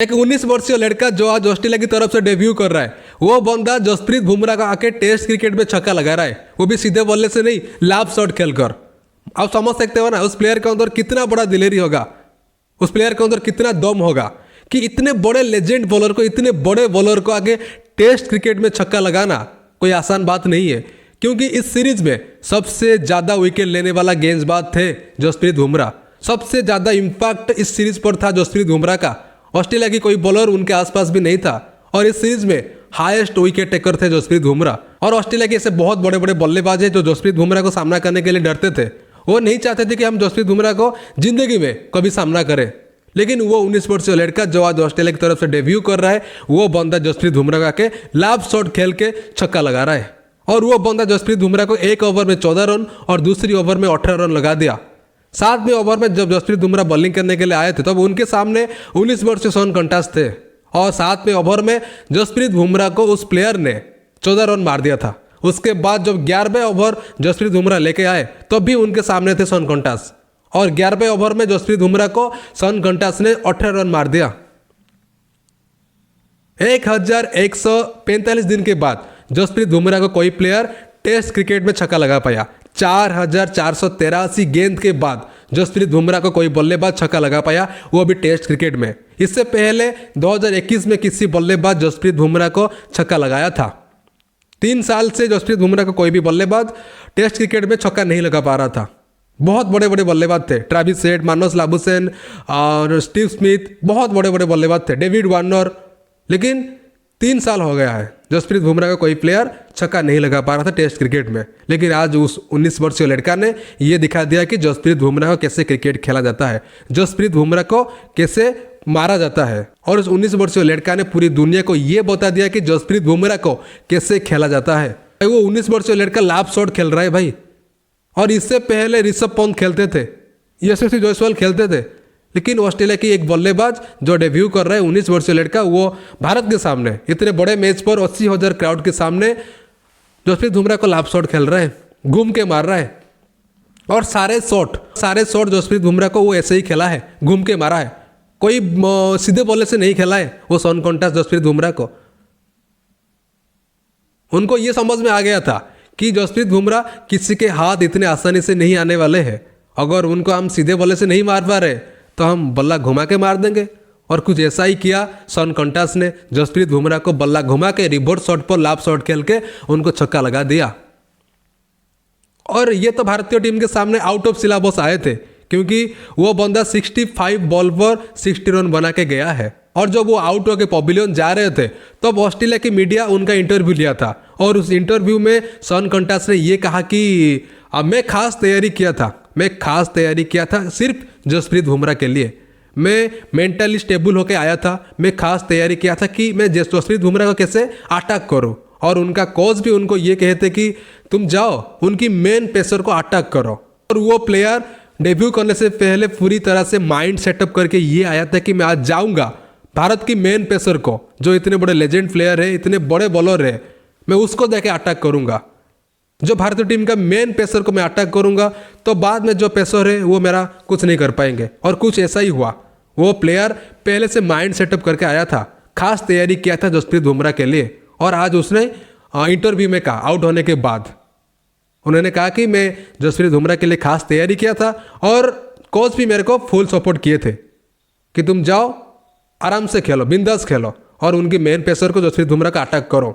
एक 19 वर्षीय लड़का जो आज ऑस्ट्रेलिया की तरफ से डेब्यू कर रहा है, वो बंदा जसप्रीत बुमराह का आके टेस्ट क्रिकेट में छक्का लगा रहा है, वो भी सीधे बल्ले से नहीं, लाभ शॉट खेलकर। आप समझ सकते हो ना उस प्लेयर के अंदर कितना बड़ा दिलेरी होगा, उस प्लेयर के अंदर कितना दम होगा कि इतने बड़े लेजेंड बॉलर को, इतने बड़े बॉलर को आगे टेस्ट क्रिकेट में छक्का लगाना कोई आसान बात नहीं है। क्योंकि इस सीरीज में सबसे ज़्यादा विकेट लेने वाला गेंदबाज थे जसप्रीत बुमराह। सबसे ज़्यादा इम्पैक्ट इस सीरीज पर था जसप्रीत बुमराह का। ऑस्ट्रेलिया की कोई बॉलर उनके आसपास भी नहीं था और इस सीरीज में हाईएस्ट विकेट टेकर थे जसप्रीत बुमराह। और ऑस्ट्रेलिया के ऐसे बहुत बड़े बड़े बल्लेबाज हैं जो जसप्रीत बुमराह को सामना करने के लिए डरते थे। वो नहीं चाहते थे कि हम जसप्रीत बुमराह को जिंदगी में कभी सामना करें। लेकिन वो 19 वर्षीय लड़का जो आज ऑस्ट्रेलिया की तरफ से डेब्यू कर रहा है, वो बंदा जसप्रीत बुमराह के लाभ शॉट खेल के छक्का लगा रहा है। और वो बंदा जसप्रीत बुमराह को एक ओवर में 14 रन और दूसरी ओवर में 18 रन लगा दिया। 7वें ओवर में जब जसप्रीत बुमराह बॉलिंग करने के लिए आए थे तब उनके सामने 19 वर्षीय शॉन कंटास थे और 7वें ओवर में जसप्रीत बुमराह को उस प्लेयर ने 14 रन मार दिया था। उसके बाद जब 11वें ओवर जसप्रीत बुमराह लेके आए तब भी उनके सामने थे शॉन कंटास और 11वें ओवर में जसप्रीत बुमराह को शॉन कंटास ने 18 रन मार दिया। 1145 दिन के बाद जसप्रीत बुमराह को कोई प्लेयर टेस्ट क्रिकेट में छक्का लगा पाया। 4483 गेंद के बाद जसप्रीत बुमराह को कोई बल्लेबाज छक्का लगा पाया, वो भी टेस्ट क्रिकेट में। इससे पहले 2021 में किसी बल्लेबाज जसप्रीत बुमराह को छक्का लगाया था। 3 साल से जसप्रीत बुमराह को कोई भी बल्लेबाज टेस्ट क्रिकेट में छक्का नहीं लगा पा रहा था। बहुत बड़े बड़े बल्लेबाज थे, ट्रेविस हेड, मानस लाबुशेन और स्टीव स्मिथ, बहुत बड़े बड़े बल्लेबाज थे, डेविड वार्नर। लेकिन 3 साल हो गया है जसप्रीत बुमराह का कोई प्लेयर छक्का नहीं लगा पा रहा था टेस्ट क्रिकेट में। लेकिन आज उस 19 वर्षीय लड़का ने ये दिखा दिया कि जसप्रीत बुमराह को कैसे क्रिकेट खेला जाता है, जसप्रीत बुमराह को कैसे मारा जाता है। और उस 19 वर्षीय लड़का ने पूरी दुनिया को ये बता दिया कि जसप्रीत बुमराह को कैसे खेला जाता है। वो 19 वर्षीय लड़का लाभ शॉट खेल रहा है भाई। और इससे पहले ऋषभ पंत खेलते थे, यशस्वी जायसवाल खेलते थे। लेकिन ऑस्ट्रेलिया की एक बल्लेबाज जो डेब्यू कर रहा है, 19 वर्षीय लड़का, वो भारत के सामने इतने बड़े मैच पर 80,000 क्राउड के सामने जसप्रीत बुमराह को लाभ शॉट खेल रहा है, घूम के मार रहा है। और सारे शॉट जसप्रीत बुमराह को वो ऐसे ही खेला है, घूम के मारा है। कोई सीधे बल्ले से नहीं खेला है वो शॉन कंटास जसप्रीत बुमराह को। उनको ये समझ में आ गया था कि जसप्रीत बुमराह किसी के हाथ इतने आसानी से नहीं आने वाले हैं। अगर उनको हम सीधे बल्ले से नहीं मार पा रहे तो हम बल्ला घुमा के मार देंगे। और कुछ ऐसा ही किया शॉन कंटास ने, जसप्रीत बुमराह को बल्ला घुमा के रिवर्स शॉट पर लाभ शॉट खेल के उनको छक्का लगा दिया। और ये तो भारतीय टीम के सामने आउट ऑफ सिलेबस आए थे, क्योंकि वो बंदा 65 बॉल पर 60 रन बना के गया है। और जब वो आउट होकर पवेलियन जा रहे थे तब ऑस्ट्रेलिया की मीडिया उनका इंटरव्यू लिया था और उस इंटरव्यू में शॉन कंटास ने ये कहा कि मैं खास तैयारी किया था सिर्फ जसप्रीत बुमराह के लिए। मैं मेंटली स्टेबल होकर आया था, मैं खास तैयारी किया था कि मैं जसप्रीत बुमराह को कैसे अटैक करूं। और उनका कोच भी उनको ये कहते कि तुम जाओ उनकी मेन पेसर को अटैक करो। और वो प्लेयर डेब्यू करने से पहले पूरी तरह से माइंड सेटअप करके ये आया था कि मैं आज जाऊंगा भारत की मेन पेसर को, जो इतने बड़े लेजेंड प्लेयर है, इतने बड़े बॉलर है, मैं उसको जाके अटैक करूंगा। जो भारतीय टीम का मेन पेसर को मैं अटैक करूंगा तो बाद में जो पेसर है वो मेरा कुछ नहीं कर पाएंगे। और कुछ ऐसा ही हुआ। वो प्लेयर पहले से माइंड सेटअप करके आया था, खास तैयारी किया था जसप्रीत बुमराह के लिए। और आज उसने इंटरव्यू में कहा, आउट होने के बाद उन्होंने कहा कि मैं जसप्रीत बुमराह के लिए खास तैयारी किया था और कोच भी मेरे को फुल सपोर्ट किए थे कि तुम जाओ आराम से खेलो, बिंदास खेलो और उनकी मेन पेसर को जसप्रीत बुमराह का अटैक करो।